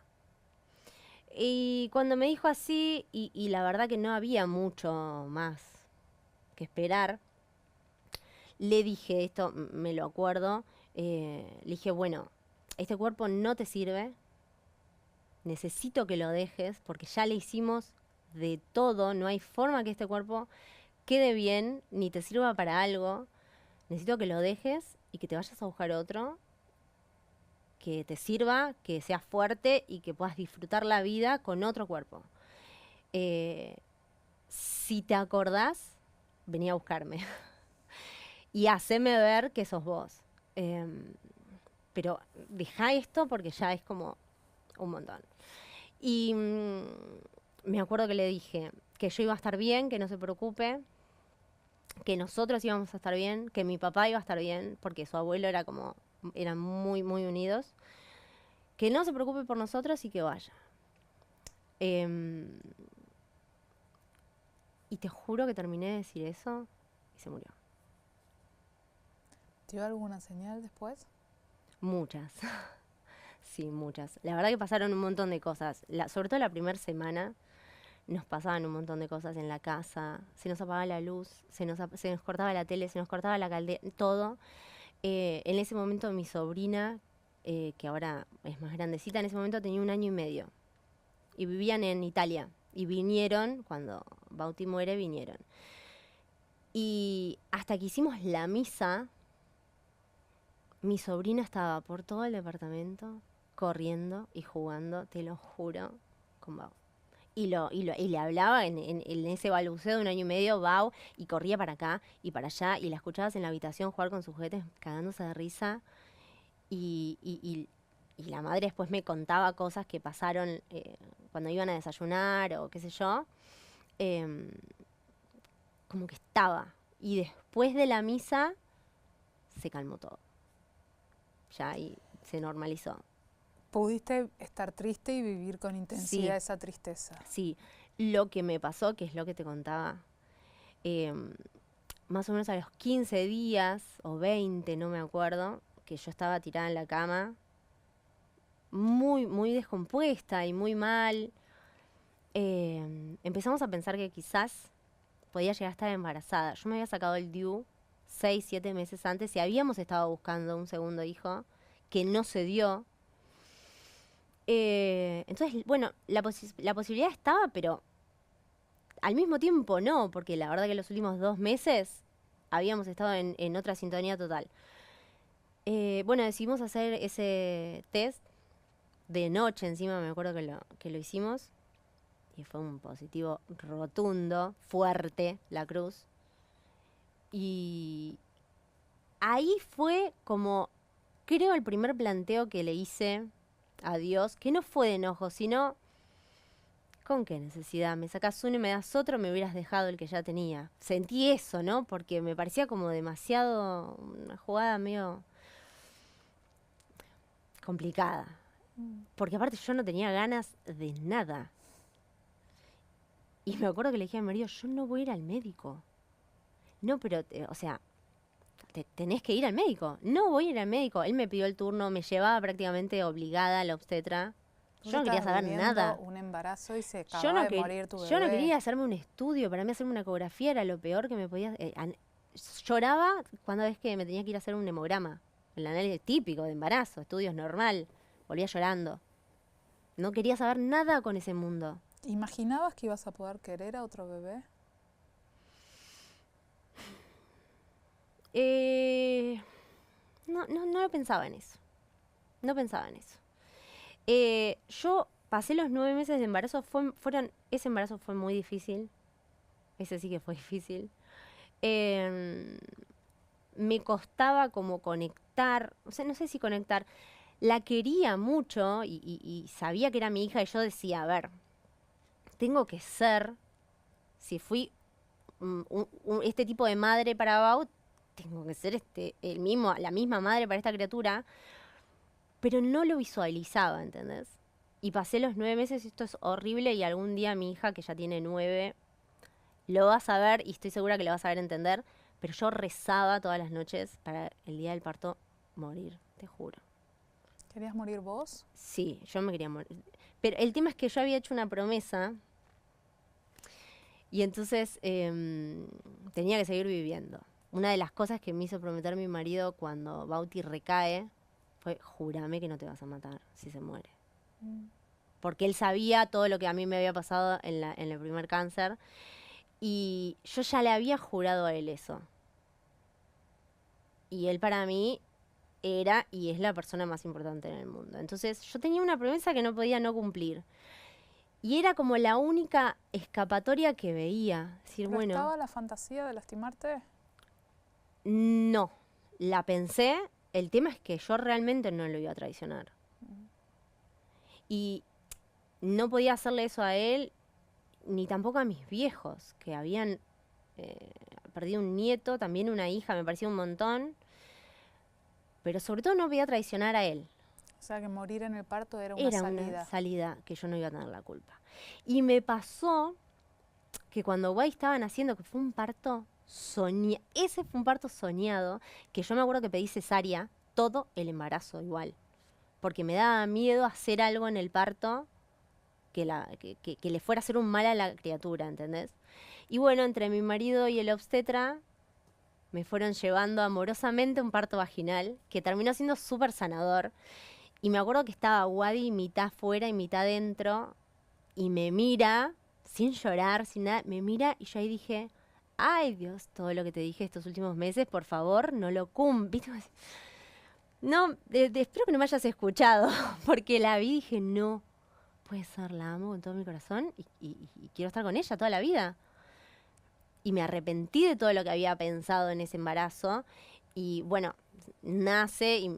Y cuando me dijo así, y la verdad que no había mucho más que esperar, le dije, esto me lo acuerdo, le dije, bueno, este cuerpo no te sirve, necesito que lo dejes porque ya le hicimos de todo, no hay forma que este cuerpo quede bien ni te sirva para algo, necesito que lo dejes y que te vayas a buscar otro que te sirva, que sea fuerte y que puedas disfrutar la vida con otro cuerpo. Si te acordás, vení a buscarme y haceme ver que sos vos. Pero deja esto porque ya es como un montón. Y me acuerdo que le dije que yo iba a estar bien, que no se preocupe, que nosotros íbamos a estar bien, que mi papá iba a estar bien, porque su abuelo era como, eran muy, muy unidos, que no se preocupe por nosotros y que vaya. Em, y te juro que terminé de decir eso y se murió. ¿Te dio alguna señal después? Muchas. Sí, muchas. La verdad que pasaron un montón de cosas. Sobre todo la primera semana nos pasaban un montón de cosas en la casa. Se nos apagaba la luz, se nos cortaba la tele, se nos cortaba la caldera, todo. En ese momento mi sobrina, que ahora es más grandecita, en ese momento tenía 1 año y medio. Y vivían en Italia. Y vinieron, cuando Bauti muere, vinieron. Y hasta que hicimos la misa, mi sobrina estaba por todo el departamento corriendo y jugando, te lo juro, con Bau. Y le hablaba en ese balbuceo de 1 año y medio, Bau, y corría para acá y para allá, y la escuchabas en la habitación jugar con sus juguetes, cagándose de risa. Y la madre después me contaba cosas que pasaron cuando iban a desayunar o qué sé yo. em, Como que estaba. Y después de la misa se calmó todo. Ya ahí se normalizó. ¿Pudiste estar triste y vivir con intensidad Sí, esa tristeza? sí. Lo que me pasó, que es lo que te contaba, em, más o menos a los 15 días o 20, no me acuerdo, que yo estaba tirada en la cama, muy, muy descompuesta y muy mal. Empezamos a pensar que quizás podía llegar a estar embarazada. Yo me había sacado el DIU 6, 7 meses antes y habíamos estado buscando un segundo hijo que no se dio. Entonces, bueno, la posibilidad estaba, pero al mismo tiempo no, porque la verdad que los últimos 2 meses habíamos estado en otra sintonía total. Bueno, decidimos hacer ese test de noche encima, me acuerdo que lo hicimos. Y fue un positivo rotundo, fuerte, la cruz. Y ahí fue como, creo, el primer planteo que le hice a Dios, que no fue de enojo, sino, ¿con qué necesidad? Me sacas uno y me das otro, me hubieras dejado el que ya tenía. Sentí eso, ¿no? Porque me parecía como demasiado, una jugada medio complicada. Porque aparte yo no tenía ganas de nada. Y me acuerdo que le dije a mi marido, yo no voy a ir al médico. No, pero, o sea, tenés que ir al médico. No voy a ir al médico. Él me pidió el turno, me llevaba prácticamente obligada a la obstetra. Vos Yo no quería estabas saber viviendo nada. un embarazo y se Yo acababa no, de morir tu yo no bebé. quería hacerme un estudio. Para mí hacerme una ecografía era lo peor que me podía... lloraba cuando vez que me tenía que ir a hacer un hemograma. El análisis típico de embarazo, estudios normal. Volvía llorando. No quería saber nada con ese mundo. ¿Imaginabas que ibas a poder querer a otro bebé? No lo pensaba en eso. No pensaba en eso. Yo pasé los 9 meses de embarazo. Ese embarazo fue muy difícil. Ese sí que fue difícil. Me costaba como conectar. O sea, no sé si conectar. La quería mucho y sabía que era mi hija. Y yo decía, a ver, tengo que ser, si fui este tipo de madre para Bau, tengo que ser la misma madre para esta criatura, pero no lo visualizaba, ¿entendés? Y pasé los 9 meses, esto es horrible, y algún día mi hija, que ya tiene 9, lo va a saber, y estoy segura que lo va a saber entender, pero yo rezaba todas las noches para el día del parto morir, te juro. ¿Querías morir vos? Sí, yo me quería morir. Pero el tema es que yo había hecho una promesa, y entonces tenía que seguir viviendo. Una de las cosas que me hizo prometer mi marido cuando Bauti recae fue, júrame que no te vas a matar si se muere. Porque él sabía todo lo que a mí me había pasado en el primer cáncer. Y yo ya le había jurado a él eso. Y él para mí era y es la persona más importante en el mundo. Entonces yo tenía una promesa que no podía no cumplir. Y era como la única escapatoria que veía. Decir, ¿Pero bueno, estaba la fantasía de lastimarte? no, la pensé El tema es que yo realmente no lo iba a traicionar. Y no podía hacerle eso a él, ni tampoco a mis viejos, que habían perdido un nieto, también una hija, me parecía un montón. Pero sobre todo no podía traicionar a él. O sea, que morir en el parto era una salida. Era una salida que yo no iba a tener la culpa. Y me pasó que cuando Guay estaba naciendo, que fue un parto soñado, ese fue un parto soñado, que yo me acuerdo que pedí cesárea todo el embarazo igual. Porque me daba miedo hacer algo en el parto que le fuera a hacer un mal a la criatura, ¿entendés? Y bueno, entre mi marido y el obstetra me fueron llevando amorosamente un parto vaginal que terminó siendo súper sanador. Y me acuerdo que estaba Wadi mitad afuera y mitad dentro y me mira, sin llorar, sin nada, me mira y yo ahí dije, ay Dios, todo lo que te dije estos últimos meses, por favor, no lo cumplas. No, espero que no me hayas escuchado, porque la vi y dije, no, puede ser, la amo con todo mi corazón y quiero estar con ella toda la vida. Y me arrepentí de todo lo que había pensado en ese embarazo. Y bueno, nace y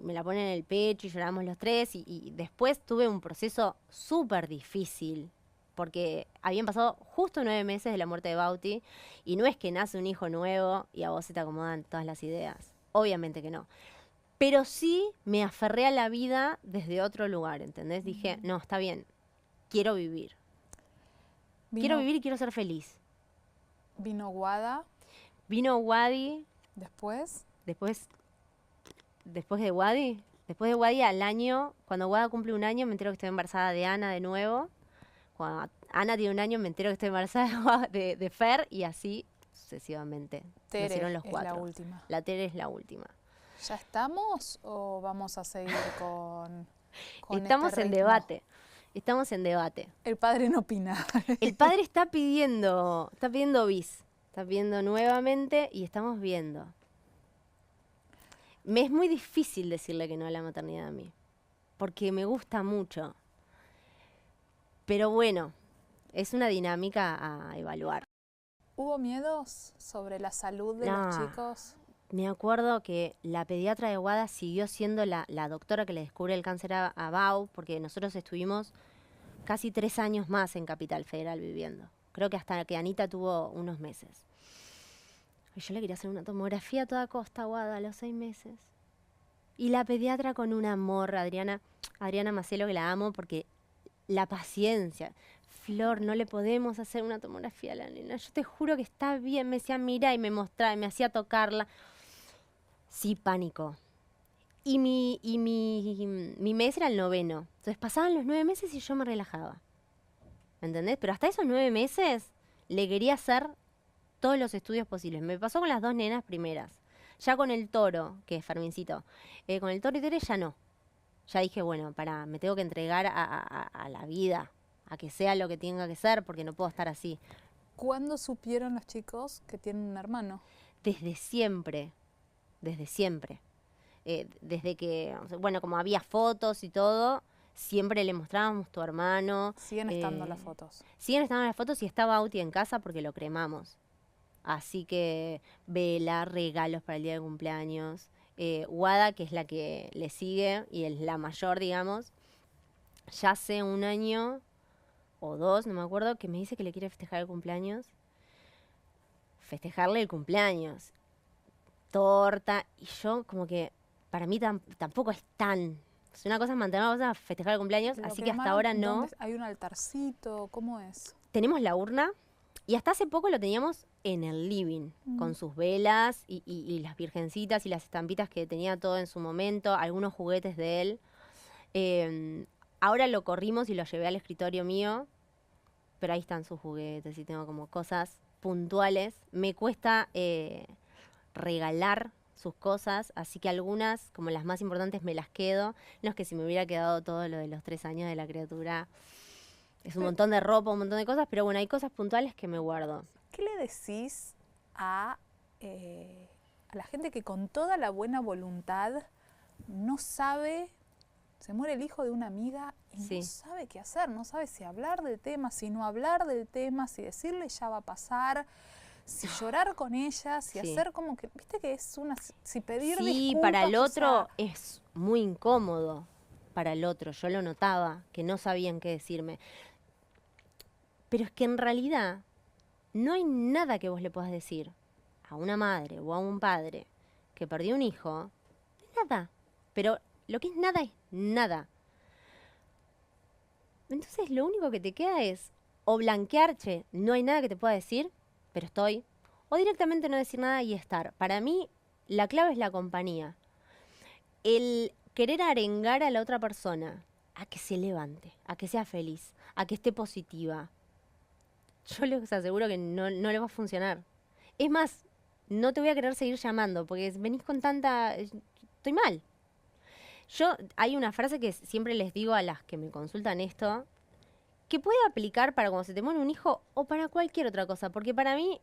me la pone en el pecho y lloramos los tres. Y después tuve un proceso súper difícil. Porque habían pasado justo 9 meses de la muerte de Bauti. Y no es que nace un hijo nuevo y a vos se te acomodan todas las ideas. Obviamente que no. Pero sí me aferré a la vida desde otro lugar, ¿entendés? Dije, no, está bien, quiero vivir. Quiero vivir y quiero ser feliz. Vino Guada. Vino Wadi. Después de Wadi. Después de Wadi al año, cuando Wada cumple un año, me entero que estoy embarazada de Ana de nuevo. Cuando Ana tiene un año, me entero que estoy embarazada de Fer y así sucesivamente. Tere Nacieron los 4. es la última. La Tere es la última. ¿Ya estamos o vamos a seguir con Estamos este en ritmo? debate. Estamos en debate. El padre no opina. El padre está pidiendo bis. Está pidiendo nuevamente y estamos viendo. Me es muy difícil decirle que no a la maternidad a mí. Porque me gusta mucho. Pero bueno, es una dinámica a evaluar. ¿Hubo miedos sobre la salud de los chicos? Me acuerdo que la pediatra de Guada siguió siendo la doctora que le descubre el cáncer a Bau, porque nosotros estuvimos casi 3 años más en Capital Federal viviendo. Creo que hasta que Anita tuvo unos meses. Y yo le quería hacer una tomografía a toda costa a Guada a los 6 meses. Y la pediatra con un amor, Adriana Macelo, que la amo, porque la paciencia. Flor, no le podemos hacer una tomografía a la nena. Yo te juro que está bien. Me decía, mira, y me mostraba, y me hacía tocarla. Sí, pánico. Y mi mes era el 9º. Entonces pasaban los 9 meses y yo me relajaba. ¿Entendés? Pero hasta esos 9 meses le quería hacer todos los estudios posibles. Me pasó con las 2 nenas primeras. Ya con el Toro, que es Fermincito. Con el Toro y Tere ya no. Ya dije, bueno, me tengo que entregar a la vida. A que sea lo que tenga que ser, porque no puedo estar así. ¿Cuándo supieron los chicos que tienen un hermano? Desde siempre. Desde siempre. Desde que, bueno, como había fotos y todo, siempre le mostrábamos tu hermano. Siguen estando las fotos. Siguen estando las fotos y está Bauti en casa porque lo cremamos. Así que vela, regalos para el día de cumpleaños. Guada, que es la que le sigue y es la mayor, digamos, ya hace 1 año o 2, no me acuerdo, que me dice que le quiere festejar el cumpleaños. Festejarle el cumpleaños. Torta. Y yo como que para mí tampoco es tan... Es una cosa mantener, una cosa festejar el cumpleaños, así que hasta ahora no. ¿Hay un altarcito? ¿Cómo es? Tenemos la urna y hasta hace poco lo teníamos en el living, con sus velas y las virgencitas y las estampitas que tenía todo en su momento, algunos juguetes de él. Ahora lo corrimos y lo llevé al escritorio mío, pero ahí están sus juguetes y tengo como cosas puntuales. Me cuesta regalar sus cosas, así que algunas, como las más importantes, me las quedo. No es que si me hubiera quedado todo lo de los 3 años de la criatura, es un montón de ropa, un montón de cosas, pero bueno, hay cosas puntuales que me guardo. ¿Qué le decís a la gente que con toda la buena voluntad no sabe, se muere el hijo de una amiga y no sabe qué hacer, no sabe si hablar del tema, si no hablar del tema, si decirle ya va a pasar, si llorar con ella, si Sí. hacer como que, viste que es una, si pedir Sí, disculpas. para el o otro sea, es muy incómodo. Para el otro, yo lo notaba, que no sabían qué decirme. Pero es que en realidad no hay nada que vos le puedas decir a una madre o a un padre que perdió un hijo. Nada. Pero lo que es nada es nada. Entonces lo único que te queda es o blanquear, che, no hay nada que te pueda decir, pero estoy. O directamente no decir nada y estar. Para mí, la clave es la compañía. El querer arengar a la otra persona a que se levante, a que sea feliz, a que esté positiva. Yo les aseguro que no le va a funcionar. Es más, no te voy a querer seguir llamando porque venís con tanta... Estoy mal. Hay una frase que siempre les digo a las que me consultan esto, que puede aplicar para cuando se te muere un hijo o para cualquier otra cosa, porque para mí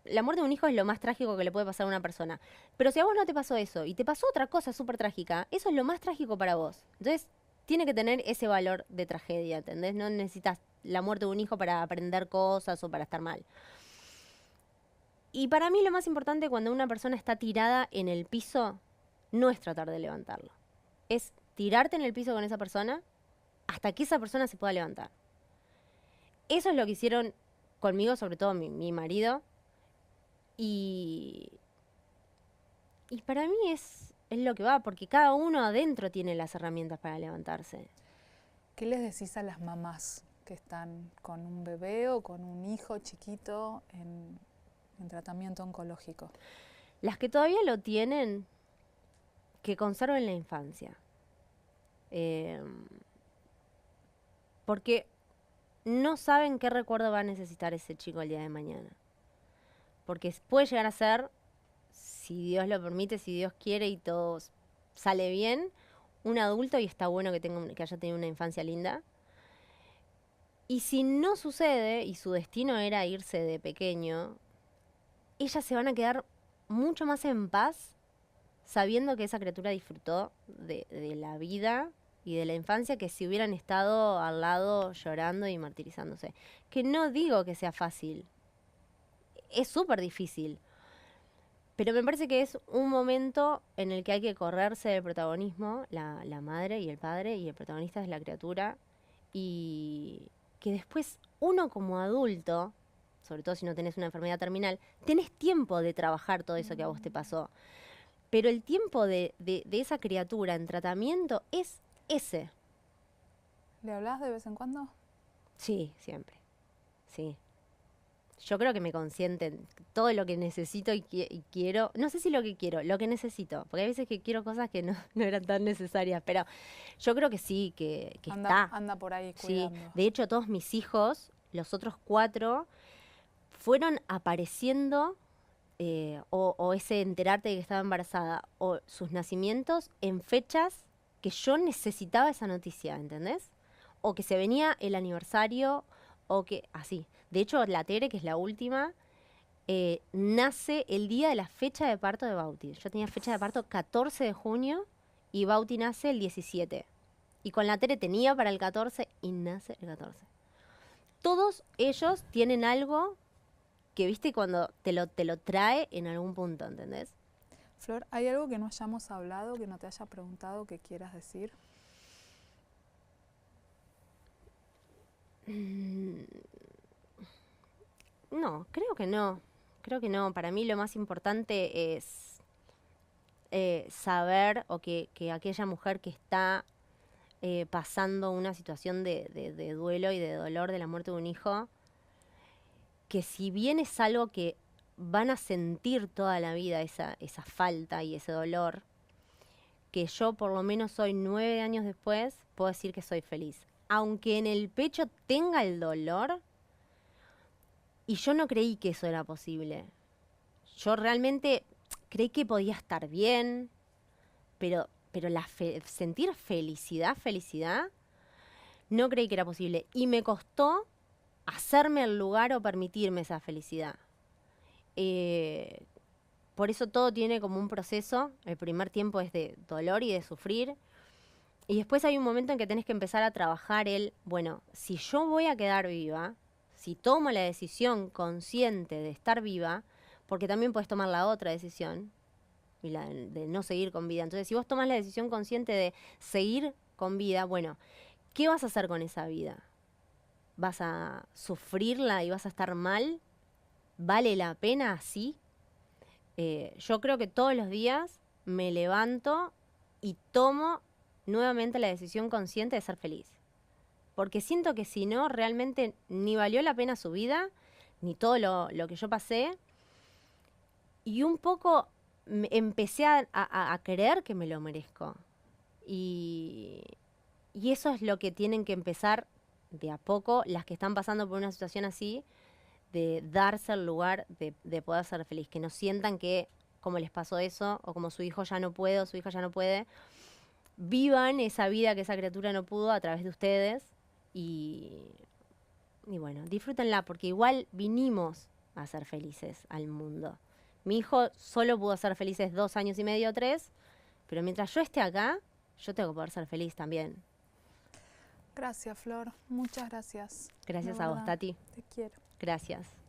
la muerte de un hijo es lo más trágico que le puede pasar a una persona. Pero si a vos no te pasó eso y te pasó otra cosa súper trágica, eso es lo más trágico para vos. Entonces, tiene que tener ese valor de tragedia, ¿entendés? No necesitas la muerte de un hijo para aprender cosas o para estar mal. Y para mí lo más importante cuando una persona está tirada en el piso no es tratar de levantarlo. Es tirarte en el piso con esa persona hasta que esa persona se pueda levantar. Eso es lo que hicieron conmigo, sobre todo mi marido. Y para mí es lo que va, porque cada uno adentro tiene las herramientas para levantarse. ¿Qué les decís a las mamás que están con un bebé o con un hijo chiquito en tratamiento oncológico? Las que todavía lo tienen, que conserven la infancia. Porque no saben qué recuerdo va a necesitar ese chico el día de mañana. Porque puede llegar a ser, si Dios lo permite, si Dios quiere y todo sale bien, un adulto y está bueno que haya tenido una infancia linda. Y si no sucede y su destino era irse de pequeño, ellas se van a quedar mucho más en paz sabiendo que esa criatura disfrutó de la vida y de la infancia que si hubieran estado al lado llorando y martirizándose. Que no digo que sea fácil, es súper difícil, pero me parece que es un momento en el que hay que correrse del protagonismo, la madre y el padre, y el protagonista es la criatura, y que después uno como adulto, sobre todo si no tenés una enfermedad terminal, tenés tiempo de trabajar todo eso que a vos te pasó. Pero el tiempo de esa criatura en tratamiento es ese. ¿Le hablas de vez en cuando? Sí, siempre. Sí. Yo creo que me consienten todo lo que necesito y quiero. No sé si lo que quiero, lo que necesito. Porque hay veces que quiero cosas que no eran tan necesarias. Pero yo creo que sí, que está. Anda por ahí Sí. cuidando. De hecho, todos mis hijos, los otros 4, fueron apareciendo, o ese enterarte de que estaba embarazada, o sus nacimientos en fechas que yo necesitaba esa noticia, ¿entendés? O que se venía el aniversario, o que así. De hecho, la Tere, que es la última, nace el día de la fecha de parto de Bauti. Yo tenía fecha de parto 14 de junio y Bauti nace el 17. Y con la Tere tenía para el 14 y nace el 14. Todos ellos tienen algo que, viste, cuando te lo trae en algún punto, ¿entendés? Flor, ¿hay algo que no hayamos hablado, que no te haya preguntado, que quieras decir? No, creo que no. Creo que no. Para mí lo más importante es saber o que aquella mujer que está pasando una situación de duelo y de dolor de la muerte de un hijo, que si bien es algo que van a sentir toda la vida, esa falta y ese dolor, que yo por lo menos hoy, 9 años después, puedo decir que soy feliz. Aunque en el pecho tenga el dolor, y yo no creí que eso era posible. Yo realmente creí que podía estar bien, pero sentir felicidad, no creí que era posible. Y me costó hacerme el lugar o permitirme esa felicidad. Por eso todo tiene como un proceso. El primer tiempo es de dolor y de sufrir. Y después hay un momento en que tenés que empezar a trabajar bueno, si yo voy a quedar viva, si tomo la decisión consciente de estar viva, porque también puedes tomar la otra decisión, y la de no seguir con vida. Entonces, si vos tomas la decisión consciente de seguir con vida, bueno, ¿qué vas a hacer con esa vida? ¿Vas a sufrirla y vas a estar mal? ¿Vale la pena así? Yo creo que todos los días me levanto y tomo nuevamente la decisión consciente de ser feliz. Porque siento que si no, realmente ni valió la pena su vida, ni todo lo que yo pasé. Y un poco empecé a creer que me lo merezco. Y eso es lo que tienen que empezar de a poco las que están pasando por una situación así, de darse el lugar de poder ser feliz. Que no sientan que, como les pasó eso, o como su hijo ya no puede, o su hija ya no puede, vivan esa vida que esa criatura no pudo a través de ustedes. Y bueno, disfrútenla, porque igual vinimos a ser felices al mundo. Mi hijo solo pudo ser felices 2 años y medio, 3, pero mientras yo esté acá, yo tengo que poder ser feliz también. Gracias, Flor. Muchas gracias. Gracias a vos, Tati. Te quiero. Gracias.